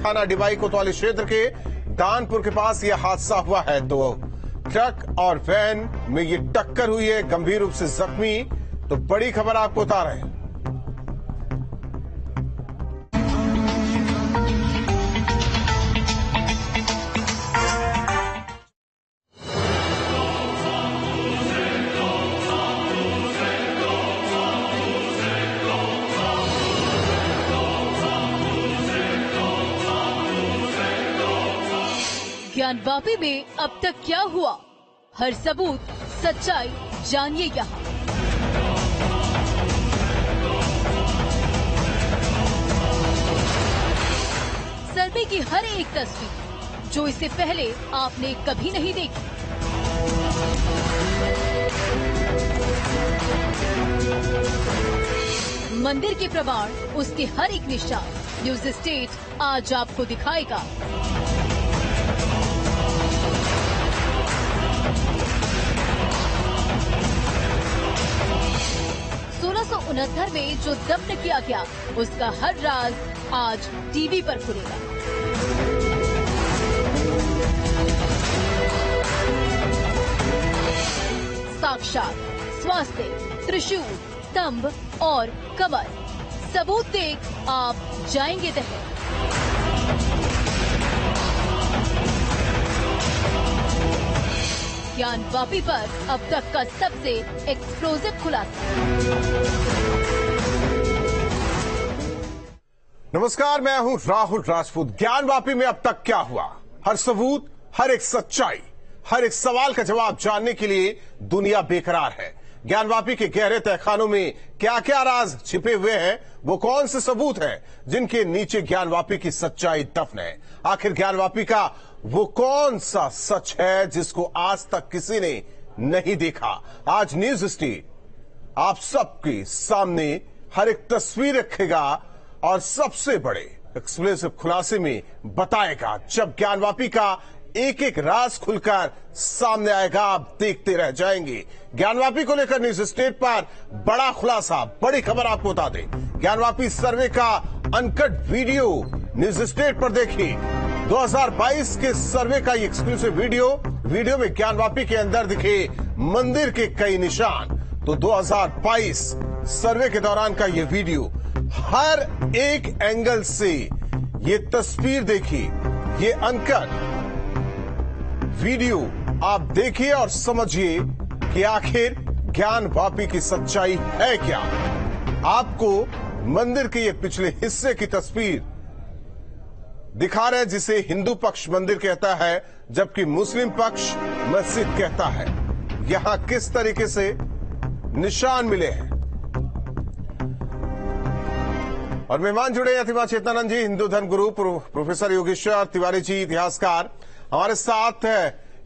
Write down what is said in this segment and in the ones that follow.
थाना डिबाई कोतवाली क्षेत्र के दानपुर के पास यह हादसा हुआ है। तो ट्रक और वैन में ये टक्कर हुई है, गंभीर रूप से जख्मी। तो बड़ी खबर आपको बता रहे हैं। ज्ञानवापी में अब तक क्या हुआ, हर सबूत सच्चाई जानिए यहाँ। सर्वे की हर एक तस्वीर जो इससे पहले आपने कभी नहीं देखी। मंदिर के प्रमाण, उसके हर एक निशान न्यूज स्टेट आज आपको दिखाएगा। 1669 में जो दफन किया गया, उसका हर राज आज टीवी पर खुलेगा। साक्षात स्वास्थ्य, त्रिशूल, स्तंभ और कमर, सबूत देख आप जाएंगे दहल। ज्ञानवापी पर अब तक का सबसे एक्सप्लोजिव खुलासा। नमस्कार, मैं हूं राहुल राजपूत। ज्ञानवापी में अब तक क्या हुआ, हर सबूत, हर एक सच्चाई, हर एक सवाल का जवाब जानने के लिए दुनिया बेकरार है। ज्ञानवापी के गहरे तहखानों में क्या क्या राज छिपे हुए हैं, वो कौन से सबूत हैं जिनके नीचे ज्ञानवापी की सच्चाई दफन है। आखिर ज्ञानवापी का वो कौन सा सच है जिसको आज तक किसी ने नहीं देखा। आज न्यूज स्टेट आप सबके सामने हर एक तस्वीर रखेगा और सबसे बड़े एक्सक्लूसिव खुलासे में बताएगा। जब ज्ञानवापी का एक एक राज खुलकर सामने आएगा, आप देखते रह जाएंगे। ज्ञानवापी को लेकर न्यूज स्टेट पर बड़ा खुलासा, बड़ी खबर आपको बता दें। ज्ञानवापी सर्वे का अनकट वीडियो न्यूज स्टेट पर देखिए। 2022 के सर्वे का ये एक्सक्लूसिव वीडियो में ज्ञानवापी के अंदर दिखे मंदिर के कई निशान। तो 2022 सर्वे के दौरान का ये वीडियो, हर एक एंगल से ये तस्वीर देखिए, ये अनकट वीडियो आप देखिए और समझिए कि आखिर ज्ञानवापी की सच्चाई है क्या। आपको मंदिर के ये पिछले हिस्से की तस्वीर दिखा रहे हैं, जिसे हिंदू पक्ष मंदिर कहता है जबकि मुस्लिम पक्ष मस्जिद कहता है। यहां किस तरीके से निशान मिले हैं। और मेहमान जुड़े अतिवा चेतनानंद जी, हिंदू धर्म गुरु प्रोफेसर योगेश्वर तिवारी जी, इतिहासकार। हमारे साथ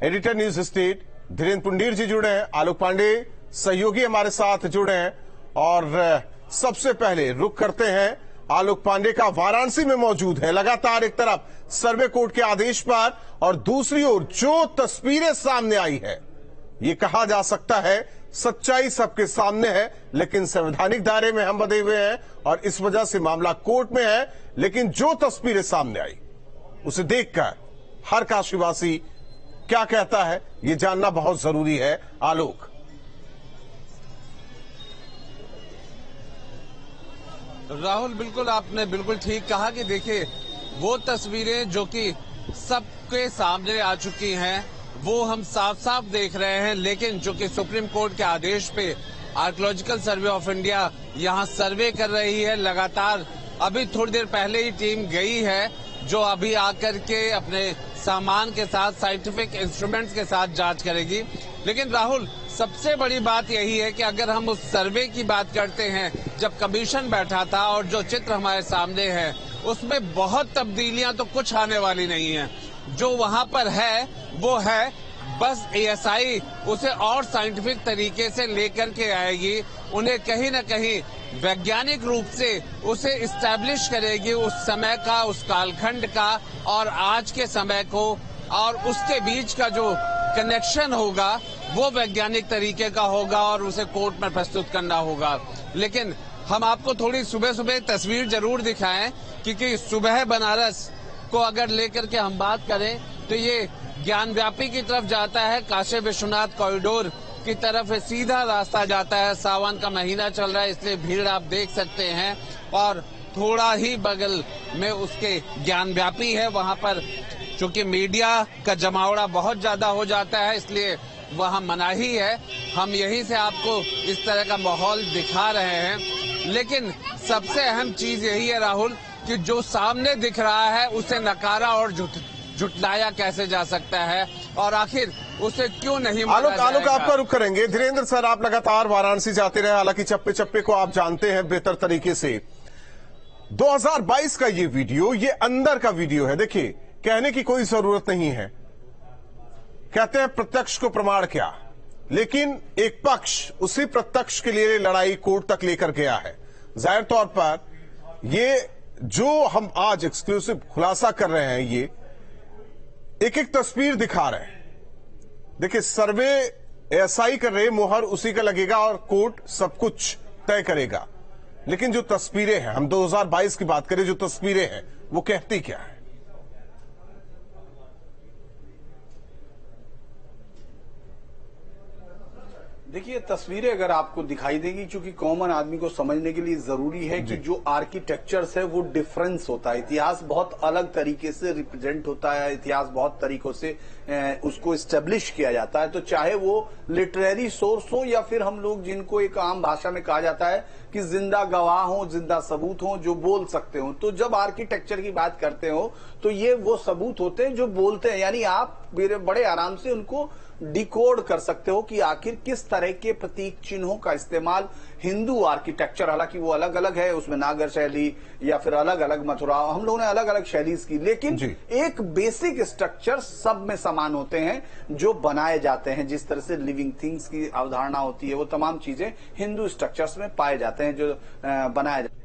editor news state Dhirendra Pundir ji जुड़े हैं, आलोक पांडे सहयोगी हमारे साथ जुड़े हैं। और सबसे पहले रुख करते हैं आलोक पांडे का, वाराणसी में मौजूद है। लगातार एक तरफ सर्वे कोर्ट के आदेश पर और दूसरी ओर जो तस्वीरें सामने आई है, ये कहा जा सकता है सच्चाई सबके सामने है, लेकिन संवैधानिक दायरे में हम बंधे हुए हैं और इस वजह से मामला कोर्ट में है। लेकिन जो तस्वीरें सामने आई उसे देखकर हर काशीवासी क्या कहता है, ये जानना बहुत जरूरी है। आलोक। राहुल, बिल्कुल आपने बिल्कुल ठीक कहा कि देखिए वो तस्वीरें जो कि सबके सामने आ चुकी हैं वो हम साफ साफ देख रहे हैं। लेकिन जो कि सुप्रीम कोर्ट के आदेश पे आर्कियोलॉजिकल सर्वे ऑफ इंडिया यहां सर्वे कर रही है लगातार। अभी थोड़ी देर पहले ही टीम गई है जो अभी आकर के अपने सामान के साथ, साइंटिफिक इंस्ट्रूमेंट्स के साथ जांच करेगी। लेकिन राहुल, सबसे बड़ी बात यही है कि अगर हम उस सर्वे की बात करते हैं, जब कमीशन बैठा था और जो चित्र हमारे सामने है उसमें बहुत तब्दीलियां तो कुछ आने वाली नहीं है। जो वहां पर है वो है, बस एएसआई उसे और साइंटिफिक तरीके से लेकर के आएगी, उन्हें कहीं न कहीं वैज्ञानिक रूप से उसे इस्टेब्लिश करेगी, उस समय का, उस कालखंड का और आज के समय को, और उसके बीच का जो कनेक्शन होगा वो वैज्ञानिक तरीके का होगा और उसे कोर्ट में प्रस्तुत करना होगा। लेकिन हम आपको थोड़ी सुबह सुबह तस्वीर जरूर दिखाएं, क्योंकि सुबह बनारस को अगर लेकर के हम बात करें तो ये ज्ञानव्यापी की तरफ जाता है, काशी विश्वनाथ कॉरिडोर की तरफ सीधा रास्ता जाता है। सावन का महीना चल रहा है, इसलिए भीड़ आप देख सकते हैं। और थोड़ा ही बगल में उसके ज्ञानव्यापी है, वहां पर चूंकि मीडिया का जमावड़ा बहुत ज्यादा हो जाता है, इसलिए वहां मनाही है। हम यहीं से आपको इस तरह का माहौल दिखा रहे हैं। लेकिन सबसे अहम चीज यही है राहुल कि जो सामने दिख रहा है उसे नकारा और झुटलाया कैसे जा सकता है, और आखिर उसे क्यों नहीं माना जाएगा। आलोक आपका रुख करेंगे। धीरेन्द्र सर, आप लगातार वाराणसी जाते रहे, हालांकि चप्पे चप्पे को आप जानते हैं बेहतर तरीके से। 2022 का ये वीडियो, ये अंदर का वीडियो है। देखिए, कहने की कोई जरूरत नहीं है, कहते हैं प्रत्यक्ष को प्रमाण क्या, लेकिन एक पक्ष उसी प्रत्यक्ष के लिए लड़ाई कोर्ट तक लेकर गया है। जाहिर तौर पर ये जो हम आज एक्सक्लूसिव खुलासा कर रहे हैं, ये एक एक तस्वीर दिखा रहे हैं। देखिए, सर्वे एसआई कर रहे, मोहर उसी का लगेगा और कोर्ट सब कुछ तय करेगा। लेकिन जो तस्वीरें हैं, हम 2022 की बात करें, जो तस्वीरें हैं वो कहती क्या है? देखिए, तस्वीरें अगर आपको दिखाई देगी, क्योंकि कॉमन आदमी को समझने के लिए जरूरी है कि जो आर्किटेक्चर्स है वो डिफरेंस होता है। इतिहास बहुत अलग तरीके से रिप्रेजेंट होता है, इतिहास बहुत तरीकों से उसको एस्टेब्लिश किया जाता है। तो चाहे वो लिटरेरी सोर्स हो या फिर हम लोग जिनको एक आम भाषा में कहा जाता है कि जिंदा गवाह हो, जिंदा सबूत हो, जो बोल सकते हो। तो जब आर्किटेक्चर की बात करते हो तो ये वो सबूत होते हैं जो बोलते हैं, यानी आप बड़े आराम से उनको डिकोड कर सकते हो कि आखिर किस तरह के प्रतीक चिन्हों का इस्तेमाल हिंदू आर्किटेक्चर, हालांकि वो अलग अलग है, उसमें नागर शैली या फिर अलग अलग मथुरा, हम लोगों ने अलग अलग शैली की, लेकिन एक बेसिक स्ट्रक्चर सब में समान होते हैं जो बनाए जाते हैं। जिस तरह से लिविंग थिंग्स की अवधारणा होती है, वो तमाम चीजें हिंदू स्ट्रक्चर्स में पाए जाते हैं जो बनाए जाते हैं।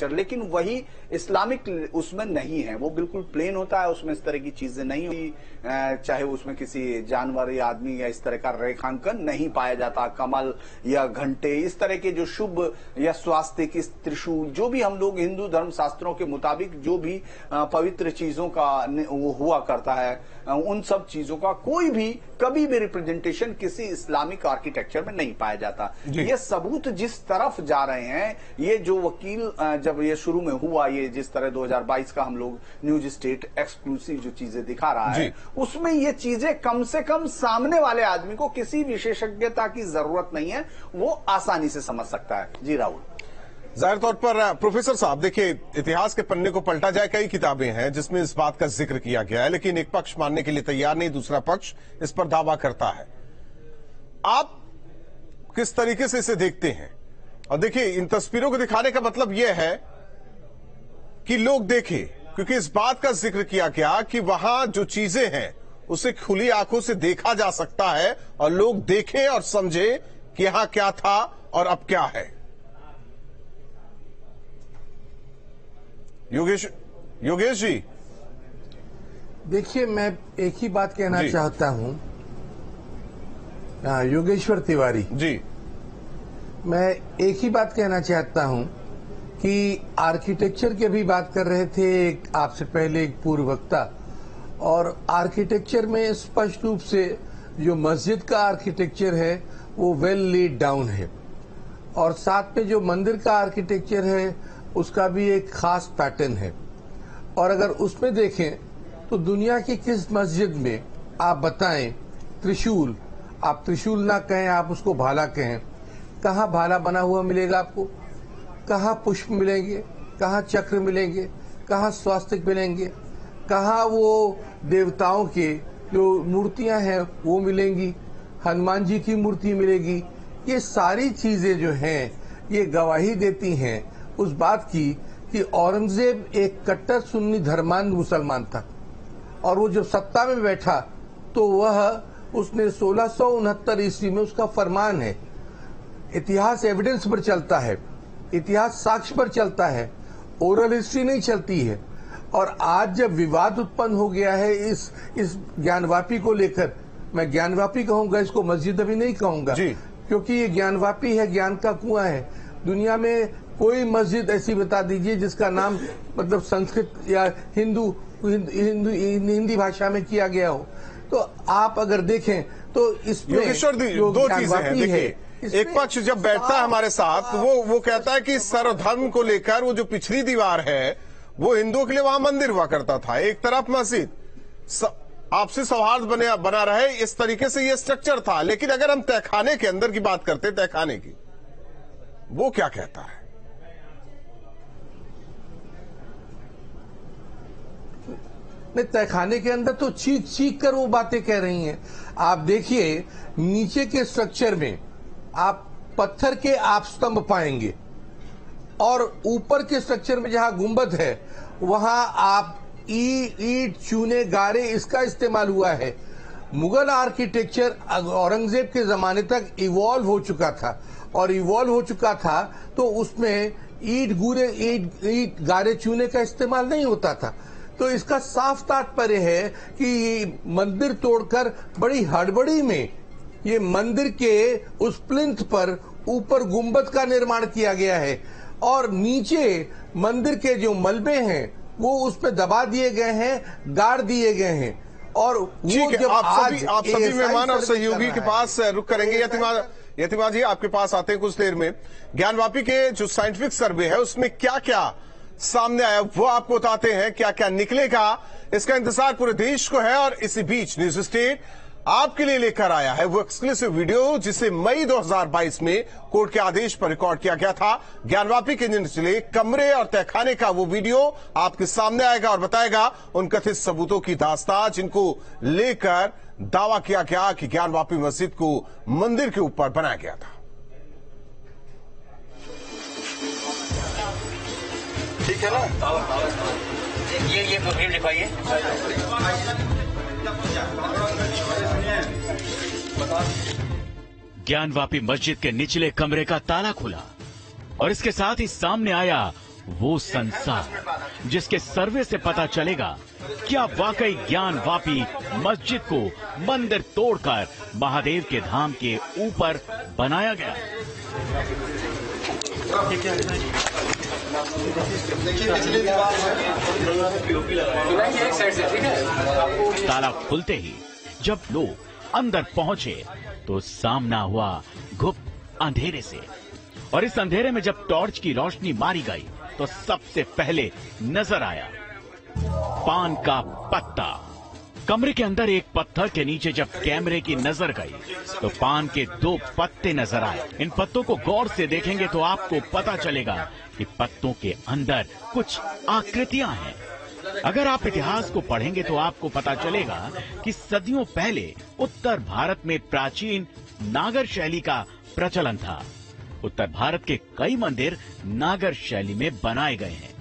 लेकिन वही इस्लामिक उसमें नहीं है, वो बिल्कुल प्लेन होता है, उसमें इस तरह की चीजें नहीं हुई, चाहे उसमें किसी जानवर या आदमी या इस तरह का रेखांकन नहीं पाया जाता, कमल या घंटे, इस तरह के जो शुभ या स्वास्थ्य की त्रिशूल, जो भी हम लोग हिंदू धर्म शास्त्रों के मुताबिक जो भी पवित्र चीजों का वो हुआ करता है, उन सब चीजों का कोई भी कभी भी रिप्रेजेंटेशन किसी इस्लामिक आर्किटेक्चर में नहीं पाया जाता। ये सबूत जिस तरफ जा रहे हैं, ये जो वकील जब ये शुरू में हुआ, ये जिस तरह 2022 का हम लोग न्यूज स्टेट एक्सक्लूसिव जो चीजें दिखा रहा है, उसमें ये चीजें कम से कम सामने वाले आदमी को किसी विशेषज्ञता की जरूरत नहीं है, वो आसानी से समझ सकता है। जी राहुल। जाहिर तौर पर प्रोफेसर साहब, देखिए, इतिहास के पन्ने को पलटा जाए, कई किताबें हैं जिसमें इस बात का जिक्र किया गया है, लेकिन एक पक्ष मानने के लिए तैयार नहीं, दूसरा पक्ष इस पर दावा करता है। आप किस तरीके से इसे देखते हैं? और देखिए, इन तस्वीरों को दिखाने का मतलब यह है कि लोग देखें, क्योंकि इस बात का जिक्र किया गया कि वहां जो चीजें हैं उसे खुली आंखों से देखा जा सकता है और लोग देखें और समझें कि यहां क्या था और अब क्या है। योगेश जी, देखिए, मैं एक ही बात कहना चाहता हूं। योगेश्वर तिवारी जी, मैं एक ही बात कहना चाहता हूं कि आर्किटेक्चर की अभी बात कर रहे थे आपसे पहले एक पूर्व वक्ता, और आर्किटेक्चर में स्पष्ट रूप से जो मस्जिद का आर्किटेक्चर है वो वेल लेड डाउन है, और साथ में जो मंदिर का आर्किटेक्चर है उसका भी एक खास पैटर्न है। और अगर उसमें देखें तो दुनिया की किस मस्जिद में आप बताएं त्रिशूल, आप त्रिशूल ना कहें, आप उसको भाला कहें, कहाँ भाला बना हुआ मिलेगा आपको? कहाँ पुष्प मिलेंगे? कहाँ चक्र मिलेंगे? कहाँ स्वास्तिक मिलेंगे? कहाँ वो देवताओं के जो मूर्तियां हैं वो मिलेंगी? हनुमान जी की मूर्ति मिलेगी? ये सारी चीजें जो हैं ये गवाही देती हैं उस बात की कि औरंगजेब एक कट्टर सुन्नी धर्मांध मुसलमान था, और वो जब सत्ता में बैठा तो उसने 1669 ईस्वी में उसका फरमान है। इतिहास एविडेंस पर चलता है, इतिहास साक्ष्य पर चलता है, ओरल हिस्ट्री नहीं चलती है। और आज जब विवाद उत्पन्न हो गया है इस ज्ञानवापी को लेकर, मैं ज्ञानवापी कहूंगा, इसको मस्जिद अभी नहीं कहूंगा, क्योंकि ये ज्ञानवापी है, ज्ञान का कुआं है। दुनिया में कोई मस्जिद ऐसी बता दीजिए जिसका नाम मतलब संस्कृत या हिंदू हिंदी भाषा में किया गया हो। तो आप अगर देखें तो इसमें योगेश्वर जी दो चीजें हैं। देखिए, एक पक्ष जब बैठता है हमारे साथ वो कहता है कि सर्वधर्म को लेकर वो जो पिछली दीवार है वो हिंदुओं के लिए वहां मंदिर हुआ करता था, एक तरफ मस्जिद, आपसी सौहार्द बना रहे, इस तरीके से ये स्ट्रक्चर था। लेकिन अगर हम तहखाने के अंदर की बात करते, तहखाने की, वो क्या कहता है? नहीं, तहखाने के अंदर तो चीख चीख कर वो बातें कह रही हैं। आप देखिए नीचे के स्ट्रक्चर में आप पत्थर के आप स्तंभ पाएंगे और ऊपर के स्ट्रक्चर में जहां गुंबद है वहां आप ईंट, चूने, गारे इसका इस्तेमाल हुआ है। मुगल आर्किटेक्चर औरंगजेब के जमाने तक इवॉल्व हो चुका था और इवॉल्व हो चुका था तो उसमें ईंट, गारे, चूने का इस्तेमाल नहीं होता था। तो इसका साफ तात्पर्य है कि मंदिर तोड़कर बड़ी हड़बड़ी में ये मंदिर के उस प्लिंथ पर ऊपर गुंबद का निर्माण किया गया है और नीचे मंदिर के जो मलबे हैं वो उसमें दबा दिए गए हैं, गाड़ दिए गए हैं। और वो जब आप सभी मेहमान और सहयोगी के पास रुक करेंगे। यतिमा जी आपके पास आते हैं कुछ देर में। ज्ञानवापी के जो साइंटिफिक सर्वे है उसमें क्या क्या सामने आया वो आपको बताते हैं, क्या क्या निकलेगा इसका इंतजार पूरे देश को है। और इसी बीच न्यूज स्टेट आपके लिए लेकर आया है वो एक्सक्लूसिव वीडियो जिसे मई 2022 में कोर्ट के आदेश पर रिकॉर्ड किया गया था। ज्ञानवापी के निचले कमरे और तहखाने का वो वीडियो आपके सामने आएगा और बताएगा उन कथित सबूतों की दास्तां जिनको लेकर दावा किया गया कि ज्ञानवापी मस्जिद को मंदिर के ऊपर बनाया गया था। ठीक है ना, ये मुहिम लिखवाइए। ज्ञानवापी मस्जिद के निचले कमरे का ताला खुला और इसके साथ ही सामने आया वो संसार जिसके सर्वे से पता चलेगा क्या वाकई ज्ञानवापी मस्जिद को मंदिर तोड़कर महादेव के धाम के ऊपर बनाया गया। ताला खुलते ही जब लोग अंदर पहुंचे तो सामना हुआ गुप्त अंधेरे से और इस अंधेरे में जब टॉर्च की रोशनी मारी गई तो सबसे पहले नजर आया पान का पत्ता। कमरे के अंदर एक पत्थर के नीचे जब कैमरे की नजर गई तो पान के 2 पत्ते नजर आए। इन पत्तों को गौर से देखेंगे तो आपको पता चलेगा कि पत्तों के अंदर कुछ आकृतियां हैं। अगर आप इतिहास को पढ़ेंगे तो आपको पता चलेगा कि सदियों पहले उत्तर भारत में प्राचीन नागर शैली का प्रचलन था। उत्तर भारत के कई मंदिर नागर शैली में बनाए गए हैं।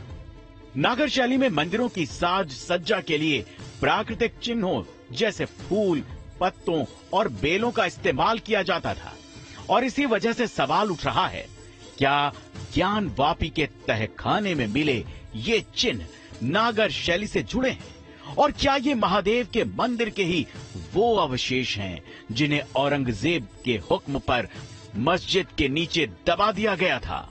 नागर शैली में मंदिरों की साज सज्जा के लिए प्राकृतिक चिन्हों जैसे फूल, पत्तों और बेलों का इस्तेमाल किया जाता था और इसी वजह से सवाल उठ रहा है, क्या ज्ञानवापी के तहखाने में मिले ये चिन्ह नागर शैली से जुड़े हैं और क्या ये महादेव के मंदिर के ही वो अवशेष हैं जिन्हें औरंगजेब के हुक्म पर मस्जिद के नीचे दबा दिया गया था।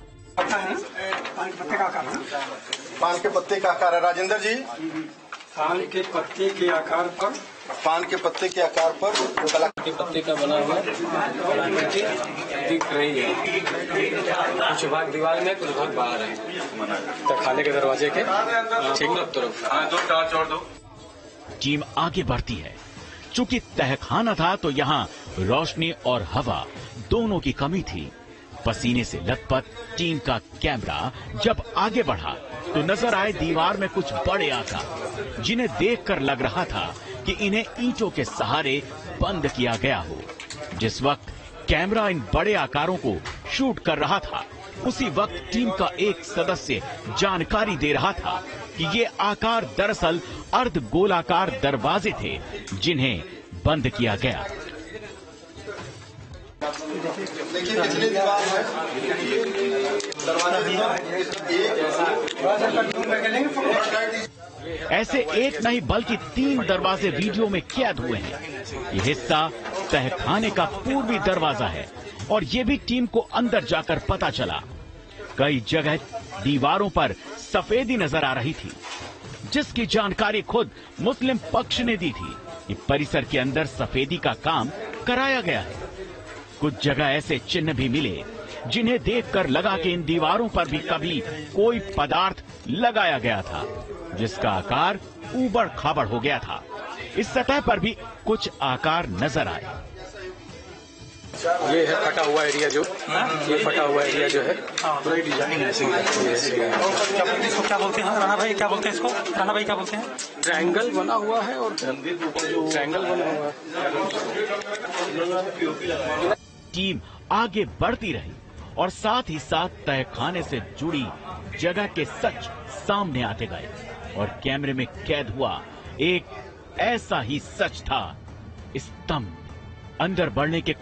पान के पत्ते का आकार है राजेंद्र जी। पान के पत्ते के आकार पर, पान के पत्ते के आकार पर के पत्ते का बना हुआ कलाकृति दिख रही है। कुछ भाग दीवार में, कुछ भाग बाहर है तहखाने के दरवाजे के ठीक तरफ। टीम आगे बढ़ती है। चूंकि तहखाना था तो यहाँ रोशनी और हवा दोनों की कमी थी। पसीने से लथपथ टीम का कैमरा जब आगे बढ़ा तो नजर आए दीवार में कुछ बड़े आकार जिन्हें देखकर लग रहा था कि इन्हें ईंटों के सहारे बंद किया गया हो। जिस वक्त कैमरा इन बड़े आकारों को शूट कर रहा था उसी वक्त टीम का एक सदस्य जानकारी दे रहा था कि ये आकार दरअसल अर्ध गोलाकार दरवाजे थे जिन्हें बंद किया गया। देखिए पिछली दीवार है, ऐसे एक नहीं बल्कि 3 दरवाजे वीडियो में कैद हुए हैं। ये हिस्सा तहखाने का पूर्वी दरवाजा है और ये भी टीम को अंदर जाकर पता चला। कई जगह दीवारों पर सफेदी नजर आ रही थी। जिसकी जानकारी खुद मुस्लिम पक्ष ने दी थी कि परिसर के अंदर सफेदी का काम कराया गया है। कुछ जगह ऐसे चिन्ह भी मिले जिन्हें देखकर लगा कि इन दीवारों पर भी कभी कोई पदार्थ लगाया गया था, जिसका आकार ऊबड़ खाबड़ हो गया था। इस सतह पर भी कुछ आकार नजर आए। ये है फटा हुआ एरिया जो ये फटा हुआ एरिया जो है पूरी डिजाइनिंग ऐसी है। इसको क्या बोलते हैं राणा भाई, क्या बोलते हैं इसको? राणा भाई क्या बोलते हैं? ट्रायंगल बना हुआ है और ट्रायंगल बना हुआ है। टीम आगे बढ़ती रही और साथ ही साथ तहखाने से जुड़ी जगह के सच सामने आते गए और कैमरे में कैद हुआ एक ऐसा ही सच था। स्तंभ अंदर बढ़ने के कुछ